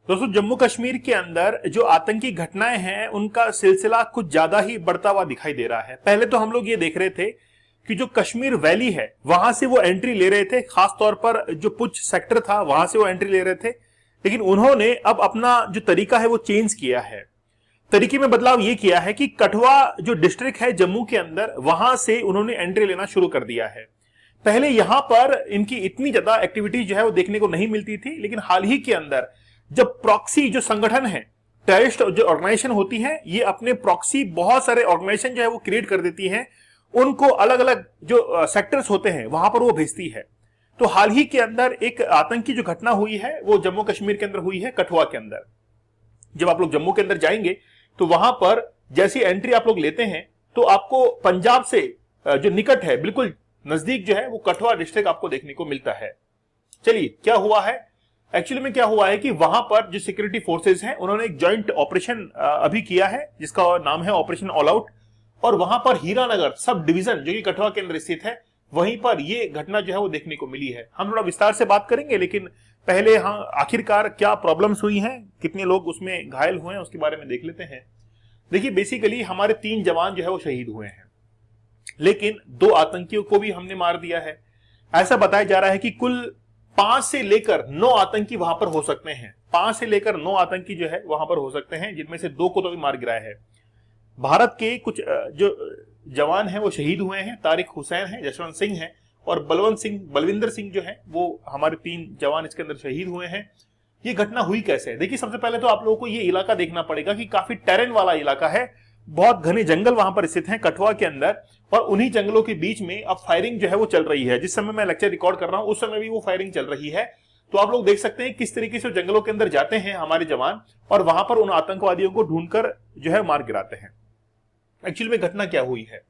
दोस्तों जम्मू कश्मीर के अंदर जो आतंकी घटनाएं हैं उनका सिलसिला कुछ ज्यादा ही बढ़ता हुआ दिखाई दे रहा है। पहले तो हम लोग ये देख रहे थे कि जो कश्मीर वैली है वहां से वो एंट्री ले रहे थे, खास तौर पर जो पुंछ सेक्टर था वहां से वो एंट्री ले रहे थे, लेकिन उन्होंने अब अपना जो तरीका है वो चेंज किया है। तरीके में बदलाव ये किया है कि कठुआ जो डिस्ट्रिक्ट है जम्मू के अंदर वहां से उन्होंने एंट्री लेना शुरू कर दिया है। पहले यहां पर इनकी इतनी ज्यादा एक्टिविटी जो है वो देखने को नहीं मिलती थी, लेकिन हाल ही के अंदर जब प्रॉक्सी जो संगठन है, टेररिस्ट जो ऑर्गेनाइजेशन होती है, ये अपने प्रॉक्सी बहुत सारे ऑर्गेनाइजेशन जो है वो क्रिएट कर देती हैं, उनको अलग अलग जो सेक्टर्स होते हैं वहां पर वो भेजती है। तो हाल ही के अंदर एक आतंकी जो घटना हुई है वो जम्मू कश्मीर के अंदर हुई है, कठुआ के अंदर। जब आप लोग जम्मू के अंदर जाएंगे तो वहां पर जैसी एंट्री आप लोग लेते हैं तो आपको पंजाब से जो निकट है, बिल्कुल नजदीक जो है वो कठुआ डिस्ट्रिक्ट आपको देखने को मिलता है। चलिए क्या हुआ है, एक्चुअली में क्या हुआ है कि वहां पर जो सिक्योरिटी फोर्सेस हैं उन्होंने एक जॉइंट ऑपरेशन अभी किया है जिसका नाम है ऑपरेशन ऑल आउट, और वहां पर हीरानगर सब डिवीजन जो कि कठुआ के अंदर स्थित है वहीं पर ये घटना जो है वो देखने को मिली है। हम थोड़ा विस्तार से बात करेंगे, लेकिन पहले हाँ आखिरकार क्या प्रॉब्लम्स हुई हैं, कितने लोग उसमें घायल हुए हैं उसके बारे में देख लेते हैं। देखिए बेसिकली हमारे 3 जवान जो है वो शहीद हुए हैं, लेकिन 2 आतंकियों को भी हमने मार दिया है। ऐसा बताया जा रहा है कि कुल 5 से लेकर 9 आतंकी वहां पर हो सकते हैं। 5 से लेकर 9 आतंकी जो है वहां पर हो सकते हैं, जिनमें से 2 को तो भी मार गिराया है। भारत के कुछ जो जवान हैं वो शहीद हुए हैं, तारिक हुसैन है, जसवंत सिंह है और बलविंदर सिंह जो है वो हमारे 3 जवान इसके अंदर शहीद हुए हैं। ये घटना हुई कैसे है? देखिए सबसे पहले तो आप लोगों को ये इलाका देखना पड़ेगा कि काफी टेरेन वाला इलाका है, बहुत घने जंगल वहां पर स्थित हैं कठुआ के अंदर, और उन्हीं जंगलों के बीच में अब फायरिंग जो है वो चल रही है। जिस समय मैं लेक्चर रिकॉर्ड कर रहा हूं उस समय भी वो फायरिंग चल रही है। तो आप लोग देख सकते हैं किस तरीके से जंगलों के अंदर जाते हैं हमारे जवान और वहां पर उन आतंकवादियों को ढूंढकर जो है मार गिराते हैं। एक्चुअली में घटना क्या हुई है,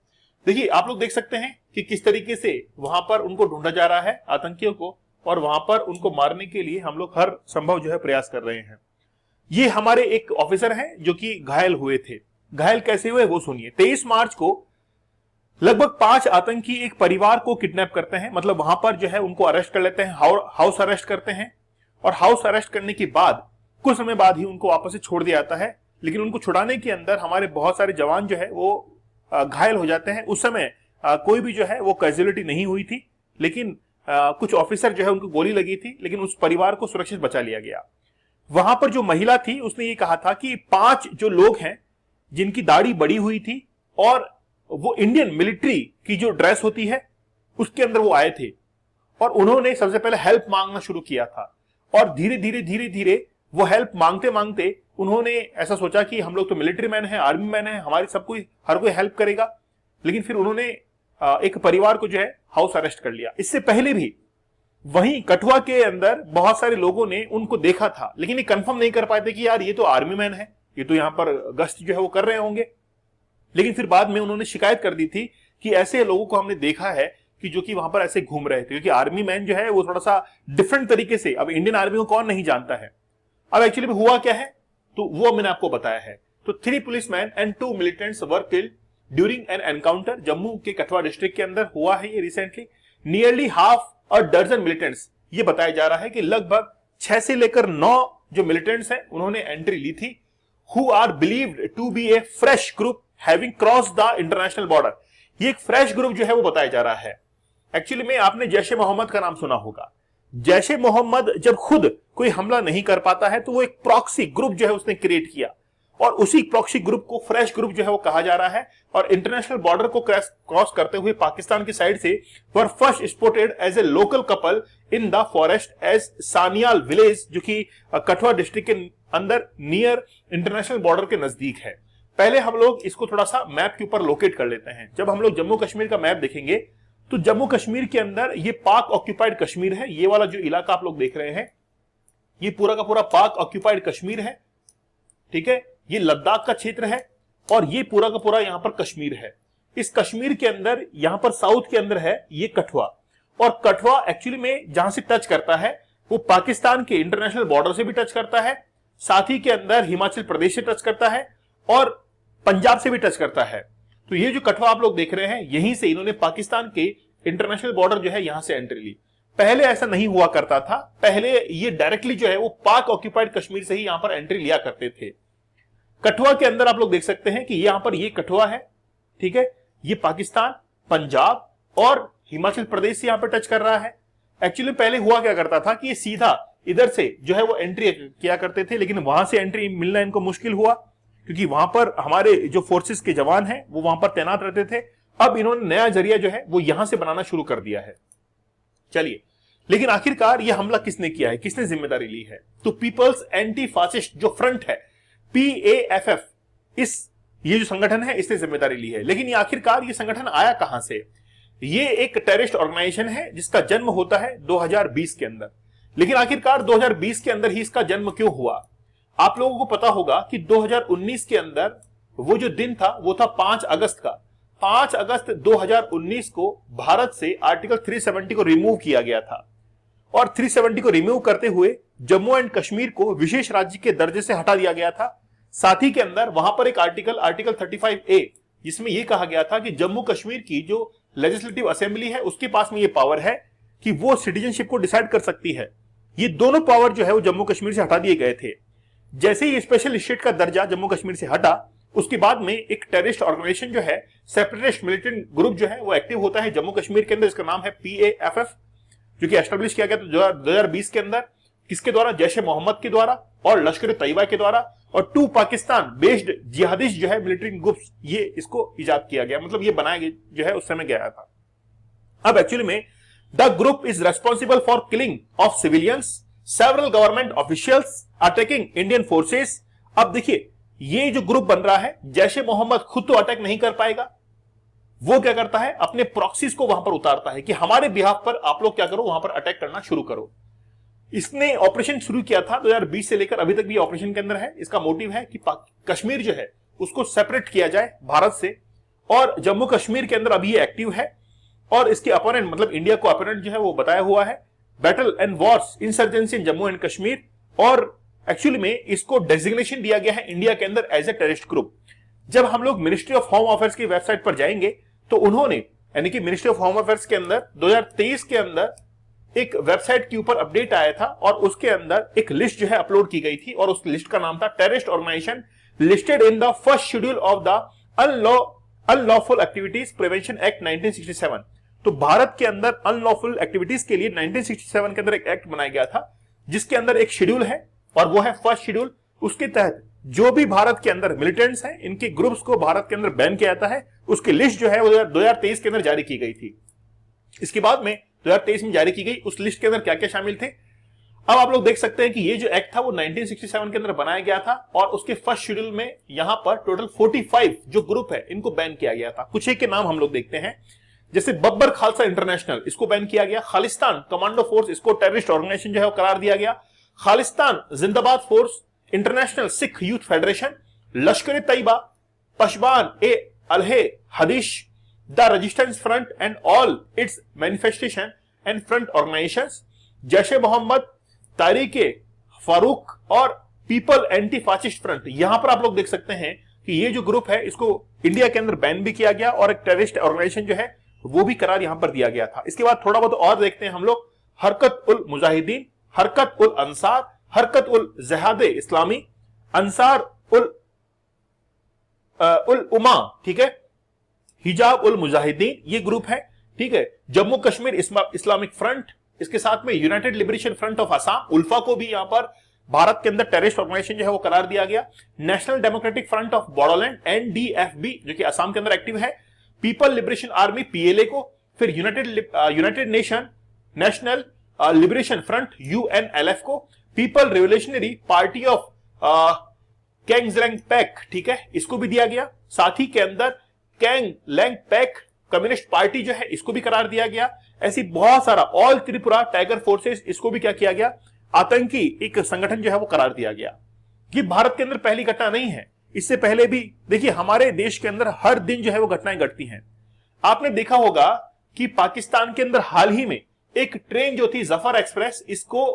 देखिए आप लोग देख सकते हैं कि किस तरीके से वहां पर उनको ढूंढा जा रहा है आतंकियों को, और वहां पर उनको मारने के लिए हम लोग हर संभव जो है प्रयास कर रहे हैं। ये हमारे एक ऑफिसर हैं जो कि घायल हुए थे। घायल कैसे हुए वो सुनिए। 23 मार्च को लगभग 5 आतंकी एक परिवार को किडनैप करते हैं, मतलब वहां पर जो है उनको अरेस्ट कर लेते हैं, हाउस अरेस्ट करते हैं, और हाउस अरेस्ट करने के बाद कुछ समय बाद ही उनको वापस से छोड़ दिया जाता है। लेकिन उनको छुड़ाने के अंदर हमारे बहुत सारे जवान जो है वो घायल हो जाते हैं। उस समय कोई भी जो है वो कैजुअलिटी नहीं हुई थी, लेकिन कुछ ऑफिसर जो है उनको गोली लगी थी, लेकिन उस परिवार को सुरक्षित बचा लिया गया। वहां पर जो महिला थी उसने ये कहा था कि 5 जो लोग हैं जिनकी दाढ़ी बड़ी हुई थी और वो इंडियन मिलिट्री की जो ड्रेस होती है उसके अंदर वो आए थे, और उन्होंने सबसे पहले हेल्प मांगना शुरू किया था, और धीरे धीरे वो हेल्प मांगते मांगते उन्होंने ऐसा सोचा कि हम लोग तो मिलिट्री मैन है, आर्मी मैन है, हमारी सब कोई हर कोई हेल्प करेगा। लेकिन फिर उन्होंने एक परिवार को जो है हाउस अरेस्ट कर लिया। इससे पहले भी वहीं कठुआ के अंदर बहुत सारे लोगों ने उनको देखा था, लेकिन ये कंफर्म नहीं कर पाए थे कि यार ये तो आर्मी मैन है, ये तो यहां पर गश्त जो है वो कर रहे होंगे। लेकिन फिर बाद में उन्होंने शिकायत कर दी थी कि ऐसे लोगों को हमने देखा है कि जो कि वहां पर ऐसे घूम रहे थे, क्योंकि आर्मी मैन जो है वो थोड़ा सा डिफरेंट तरीके से, अब इंडियन आर्मी को कौन नहीं जानता है। अब एक्चुअली में हुआ क्या है तो वो मैंने आपको बताया है। तो 3 policeman and 2 militants were killed during an encounter. Jammu के कठुआ डिस्ट्रिक्ट के अंदर हुआ है ये recently. Nearly half a dozen militants, ये बताया जा रहा है कि लगभग 6 से लेकर 9 जो मिलिटेंट्स हैं उन्होंने एंट्री ली थी, who are believed to be a fresh group having cross the international border. ये एक फ्रेश ग्रुप जो है वो बताया जा रहा है। एक्चुअली में आपने जैश-ए मोहम्मद का नाम सुना होगा। जैश-ए मोहम्मद जब खुद कोई हमला नहीं कर पाता है तो वो एक प्रॉक्सी ग्रुप जो है उसने क्रिएट किया, और उसी प्रॉक्सी ग्रुप को फ्रेश ग्रुप जो है वो कहा जा रहा है। और इंटरनेशनल बॉर्डर को क्रॉस करते हुए पाकिस्तान की साइड से were first spotted as a local couple in the forest as Saniyal village, जो कि कठुआ डिस्ट्रिक्ट के अंदर नियर इंटरनेशनल बॉर्डर के नजदीक है। पहले हम लोग इसको थोड़ा सा मैप के ऊपर लोकेट कर लेते हैं। जब हम लोग जम्मू कश्मीर का मैप देखेंगे तो जम्मू कश्मीर के अंदर ये पाक ऑक्यूपाइड कश्मीर है। ये वाला जो इलाका आप लोग देख रहे हैं ये पूरा का पूरा पाक ऑक्यूपाइड कश्मीर है, ठीक है। ये लद्दाख का क्षेत्र है और ये पूरा का पूरा यहां पर कश्मीर है। इस कश्मीर के अंदर यहां पर साउथ के अंदर है ये कठुआ, और कठुआ एक्चुअली में जहां से टच करता है वो पाकिस्तान के इंटरनेशनल बॉर्डर से भी टच करता है, साथ ही के अंदर हिमाचल प्रदेश से टच करता है और पंजाब से भी टच करता है। तो ये जो कठुआ आप लोग देख रहे हैं यहीं से इन्होंने पाकिस्तान के इंटरनेशनल बॉर्डर जो है यहां से एंट्री ली। पहले ऐसा नहीं हुआ करता था। पहले ये डायरेक्टली जो है वो पाक ऑक्यूपाइड कश्मीर से ही यहां पर एंट्री लिया करते थे। कठुआ के अंदर आप लोग देख सकते हैं कि यहां पर ये कठुआ है, ठीक है, ये पाकिस्तान, पंजाब और हिमाचल प्रदेश से यहां पर टच कर रहा है। एक्चुअली पहले हुआ क्या करता था कि ये सीधा इधर से जो है वो एंट्री किया करते थे, लेकिन वहां से एंट्री मिलना इनको मुश्किल हुआ क्योंकि वहां पर हमारे जो फोर्सेस के जवान हैं वो वहां पर तैनात रहते थे। अब इन्होंने नया जरिया जो है वो यहां से बनाना शुरू कर दिया है। चलिए, लेकिन आखिरकार ये हमला किसने किया है, किसने जिम्मेदारी ली है? तो पीपल्स एंटी फासिस्ट जो फ्रंट है, PAFF, ये जो संगठन है इसने जिम्मेदारी ली है। लेकिन ये आखिरकार ये संगठन आया कहां से? ये एक टेररिस्ट ऑर्गेनाइजेशन है जिसका जन्म होता है 2020 के अंदर। लेकिन आखिरकार 2020 के अंदर ही इसका जन्म क्यों हुआ? आप लोगों को पता होगा कि 2019 के अंदर वो जो दिन था वो था 5 अगस्त का। 5 अगस्त 2019 को भारत से आर्टिकल 370 को रिमूव किया गया था और 370 को रिमूव करते हुए जम्मू एंड कश्मीर को विशेष राज्य के दर्जे से हटा दिया गया था। साथ ही के अंदर वहां पर एक आर्टिकल 35A, जिसमें यह कहा गया था कि जम्मू कश्मीर की जो लेजिस्लेटिव असेंबली है उसके पास में ये पावर है कि वो सिटीजनशिप को डिसाइड कर सकती है। ये दोनों पावर जो है वो जम्मू कश्मीर से हटा दिए गए थे। जैसे ही स्पेशल स्टेट का दर्जा जम्मू कश्मीर से हटा, उसके बाद में एक टेररिस्ट ऑर्गेनाइजेशन जो है, सेपरेटिस्ट मिलिटेंट ग्रुप जो है वो एक्टिव होता है जम्मू कश्मीर के अंदर। इसका नाम है PAFF, जो कि एस्टेब्लिश किया गया था 2020 के अंदर। किसके द्वारा? जैश ए मोहम्मद के द्वारा और लश्कर तैयबा के द्वारा और 2 पाकिस्तान बेस्ड जिहादिस्ट जो है मिलिट्री ग्रुप्स, ये इसको इजाद किया गया, मतलब ये बनाया गया जो है उस समय गया था। अब एक्चुअली में the group is responsible for killing of civilians, several government officials, attacking Indian forces. अब देखिए, ये जो ग्रुप बन रहा है, जैश ए मोहम्मद खुद तो अटैक नहीं कर पाएगा, वो क्या करता है, अपने प्रॉक्सीज को वहां पर उतारता है कि हमारे बिहाफ पर आप लोग क्या करो, वहां पर अटैक करना शुरू करो। इसने ऑपरेशन शुरू किया था 2020 से लेकर अभी तक भी ऑपरेशन के अंदर है। इसका मोटिव है कि कश्मीर जो है उसको सेपरेट किया जाए भारत से, और जम्मू कश्मीर के अंदर अभी ये एक्टिव है। और इसके अपोनेंट, मतलब इंडिया को अपोनेंट जो है वो बताया हुआ है, battle and Wars insurgency in Jammu and Kashmir. और एक्चुअली में इसको डेजिग्नेशन दिया गया है इंडिया के अंदर एज ए टेररिस्ट ग्रुप। जब हम लोग मिनिस्ट्री ऑफ होम अफेयर्स की वेबसाइट पर जाएंगे तो उन्होंने, यानी कि मिनिस्ट्री ऑफ होम अफेयर्स के अंदर 2023 के अंदर एक वेबसाइट के ऊपर अपडेट आया था और उसके अंदर एक लिस्ट जो है अपलोड की गई थी और उस लिस्ट का नाम था terrorist organisation listed in the first schedule of the unlawful activities prevention act 1967। तो भारत के अंदर अनलॉफुल एक्टिविटीज के लिए 1967 के अंदर एक एक्ट बनाया गया था, जिसके अंदर एक शेड्यूल है और वो है फर्स्ट शेड्यूल। उसके तहत जो भी भारत के अंदर मिलिटेंट्स हैं, इनके ग्रुप्स को भारत के अंदर बैन किया जाता है। उसकी लिस्ट जो है वो 2023 के अंदर जारी की गई थी। इसके बाद में 2023 में जारी की गई उस लिस्ट के अंदर क्या क्या शामिल थे, अब आप लोग देख सकते हैं कि ये जो एक्ट था वो 1967 के अंदर बनाया गया था और उसके फर्स्ट शेड्यूल में यहां पर टोटल 45 जो ग्रुप है इनको बैन किया गया था। कुछ एक के नाम हम लोग देखते हैं, जैसे बब्बर खालसा इंटरनेशनल, इसको बैन किया गया। खालिस्तान कमांडो फोर्स, इसको टेररिस्ट ऑर्गेनाइजेशन जो है वो करार दिया गया। Khalistan Zindabad force, international Sikh youth federation, Lashkar Taiba, Pasban e Ahle Hadith, the resistance front and all its manifestation and front organisations, Jaish e Mohammed, Tarike Farooq और पीपल एंटी फासिस्ट फ्रंट। यहां पर आप लोग देख सकते हैं कि ये जो ग्रुप है इसको इंडिया के अंदर बैन भी किया गया और एक टेररिस्ट ऑर्गेनाइजेशन जो है वो भी करार यहां पर दिया गया था। इसके बाद थोड़ा बहुत और देखते हैं हम लोग, हरकत उल मुजाहिदीन, हरकत उल अंसार, हरकत उल जिहादे इस्लामी, अंसार उल उमा, ठीक है, हिजाब उल मुजाहिदीन, ये ग्रुप है, ठीक है। जम्मू कश्मीर इस्लामिक फ्रंट, इसके साथ में united liberation front of Assam, ULFA को भी यहां पर भारत के अंदर टेररिस्ट ऑर्गेनाइजेशन जो है वो करार दिया गया। National democratic front of Bodoland NDFB जो कि असम के अंदर एक्टिव है, पीपल लिबरेशन आर्मी PLA को, फिर United nation national liberation front UNLF को, पीपल रिवोल्यूशनरी पार्टी ऑफ कैंगलैंगपैक, ठीक है, इसको भी दिया गया। साथ ही के अंदर कैंगलैंगपैक कम्युनिस्ट पार्टी जो है इसको भी करार दिया गया। ऐसी बहुत सारा, ऑल त्रिपुरा टाइगर फोर्सेस, इसको भी क्या किया गया, आतंकी एक संगठन जो है वो करार दिया गया। ये भारत के अंदर पहली घटना नहीं है, इससे पहले भी देखिए हमारे देश के अंदर हर दिन जो है वो घटनाएं घटती हैं। आपने देखा होगा कि पाकिस्तान के अंदर हाल ही में एक ट्रेन जो थी जफर एक्सप्रेस, इसको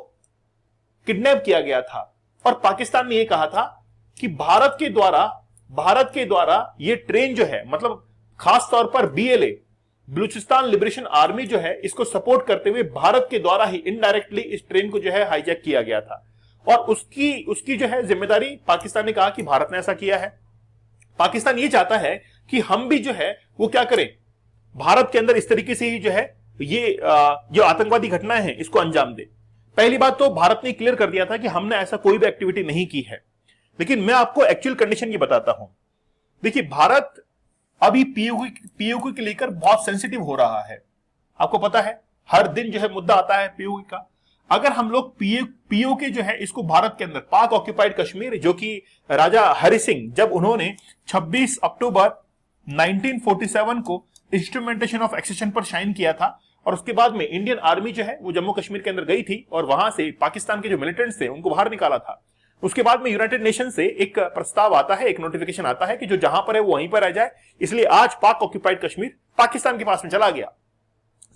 किडनैप किया गया था और पाकिस्तान ने यह कहा था कि भारत के द्वारा ये ट्रेन जो है, मतलब खास तौर पर बलूचिस्तान लिबरेशन आर्मी जो है इसको सपोर्ट करते हुए भारत के द्वारा ही इनडायरेक्टली इस ट्रेन को जो है हाईजैक किया गया था और उसकी जो है जिम्मेदारी पाकिस्तान ने कहा कि भारत ने ऐसा किया है। पाकिस्तान ये चाहता है कि हम भी जो है वो क्या करें, भारत के अंदर इस तरीके से ही जो है ये जो आतंकवादी घटनाएं हैं इसको अंजाम दे। पहली बात तो भारत ने क्लियर कर दिया था कि हमने ऐसा कोई भी एक्टिविटी नहीं की है, लेकिन मैं आपको एक्चुअल कंडीशन ये बताता हूं। देखिए, भारत अभी पीओके के लेकर बहुत सेंसिटिव हो रहा है। आपको पता है हर दिन जो है मुद्दा आता है पीओके का। अगर हम लोग पीओके जो है इसको भारत के अंदर पाक ऑक्यूपाइड कश्मीर, जो कि राजा हरि सिंह जब उन्होंने 26 अक्टूबर 1947 को इंस्ट्रूमेंटेशन ऑफ एक्सेशन पर साइन किया था और उसके बाद में इंडियन आर्मी जो है वो जम्मू कश्मीर के अंदर गई थी और वहां से पाकिस्तान के जो मिलिटेंट्स थे उनको बाहर निकाला था। उसके बाद में यूनाइटेड नेशन से एक प्रस्ताव आता है, एक नोटिफिकेशन आता है कि जो जहां पर है वो वहीं पर रह जाए। इसलिए आज पाक ऑक्यूपाइड कश्मीर पाकिस्तान के पास में चला गया।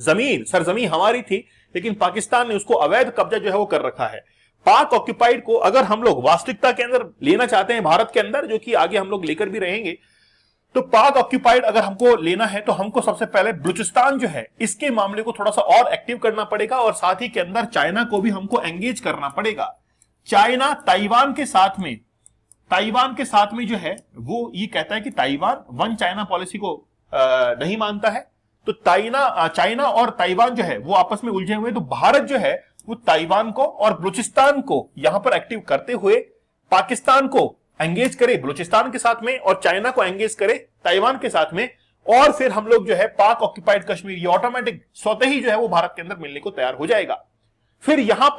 जमीन सरजमीन हमारी थी, लेकिन पाकिस्तान ने उसको अवैध कब्जा जो है वो कर रखा है। पाक ऑक्यूपाइड को अगर हम लोग वास्तविकता के अंदर लेना चाहते हैं भारत के अंदर, जो कि आगे हम लोग लेकर भी रहेंगे, तो पाक ऑक्यूपाइड अगर हमको लेना है तो हमको सबसे पहले बलूचिस्तान जो है इसके मामले को थोड़ा सा और एक्टिव करना पड़ेगा और साथ ही के अंदर चाइना को भी हमको एंगेज करना पड़ेगा। चाइना ताइवान के साथ में जो है वो ये कहता है कि ताइवान वन चाइना पॉलिसी को नहीं मानता है, तो चाइना और ताइवान जो है वो आपस में उलझे हुए। तो भारत जो है वो ताइवान को और बलूचिस्तान को यहां पर एक्टिव करते हुए पाकिस्तान को एंगेज करे बलूचिस्तान के साथ में और चाइना को एंगेज करे ताइवान के साथ में, और फिर हम लोग जो है पाक ऑक्यूपाइड कश्मीर ये ऑटोमेटिक स्वतः ही जो है वो भारत के अंदर मिलने को तैयार हो जाएगा। फिर यहां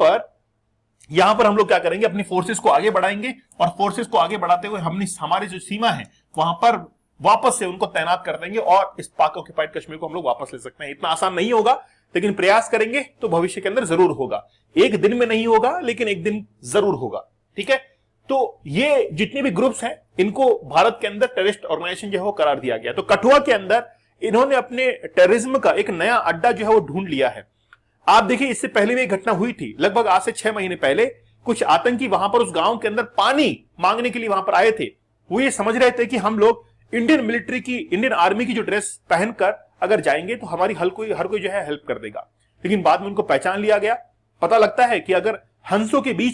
पर हम लोग क्या करेंगे, अपनी फोर्सेस को आगे बढ़ाएंगे और फोर्सेस को आगे बढ़ाते हुए हमारी जो सीमा है वहां पर वापस से उनको तैनात कर देंगे और इस पाक ऑक्यूपाइड कश्मीर को हम लोग वापस ले सकते हैं। इतना आसान नहीं होगा, लेकिन प्रयास करेंगे तो भविष्य के अंदर जरूर होगा। एक दिन में नहीं होगा, लेकिन एक दिन जरूर होगा। ठीक है, तो ये जितने भी ग्रुप्स हैं इनको भारत के अंदर टेररिस्ट ऑर्गेनाइजेशन जो है वो करार दिया गया। तो कठुआ के अंदर इन्होंने अपने टेररिज्म का एक नया अड्डा जो है वो ढूंढ लिया है। आप देखिए, इससे पहले भी एक घटना हुई थी, लगभग आज से 6 महीने पहले कुछ आतंकी वहां पर उस गांव के अंदर पानी मांगने के लिए वहां पर आए थे। वो ये समझ रहे थे कि हम लोग इंडियन आर्मी की जो ड्रेस पहनकर अगर जाएंगे तो हमारी हर कोई जो है हेल्प कर देगा, लेकिन बाद में उनको पहचान लिया गया। पता लगता है कि अगर हंसों के बीच